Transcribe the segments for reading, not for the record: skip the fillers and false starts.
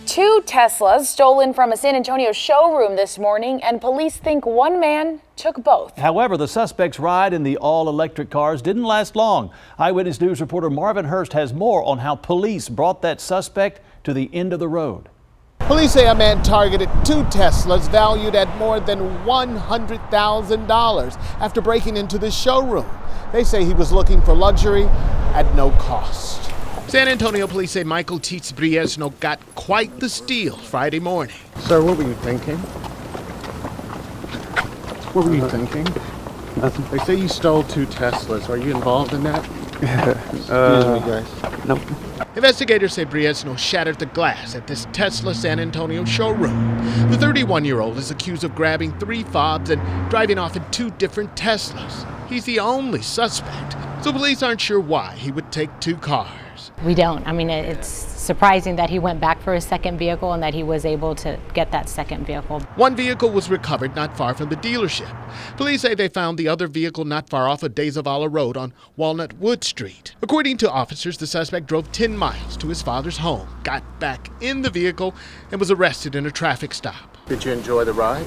Two Teslas stolen from a San Antonio showroom this morning, and police think one man took both. However, the suspect's ride in the all-electric cars didn't last long. Eyewitness News reporter Marvin Hurst has more on how police brought that suspect to the end of the road. Police say a man targeted two Teslas valued at more than $100,000 after breaking into the showroom. They say he was looking for luxury at no cost. San Antonio police say Michael Tietz-Briseno got quite the steal Friday morning. Sir, what were you thinking? What were you thinking? Nothing. They say you stole two Teslas. Are you involved in that? Excuse me, guys. Nope. Investigators say Briseno shattered the glass at this Tesla San Antonio showroom. The 31-year-old is accused of grabbing three fobs and driving off in two different Teslas. He's the only suspect, so police aren't sure why he would take two cars. We don't. I mean, it's surprising that he went back for his second vehicle and that he was able to get that second vehicle. One vehicle was recovered not far from the dealership. Police say they found the other vehicle not far off of De Zavala Road on Walnut Wood Street. According to officers, the suspect drove 10 miles to his father's home, got back in the vehicle, and was arrested in a traffic stop. Did you enjoy the ride?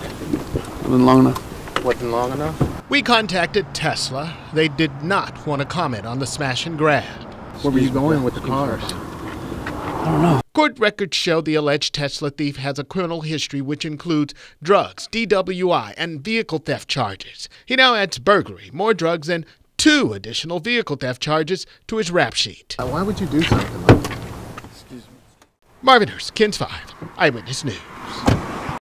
Wasn't long enough. Wasn't long enough? We contacted Tesla. They did not want to comment on the smash and grab. Where were you going with the cars? I don't know. Court records show the alleged Tesla thief has a criminal history which includes drugs, DWI, and vehicle theft charges. He now adds burglary, more drugs, and 2 additional vehicle theft charges to his rap sheet. Why would you do something like that? Marvin Hurst, KENS 5, Eyewitness News.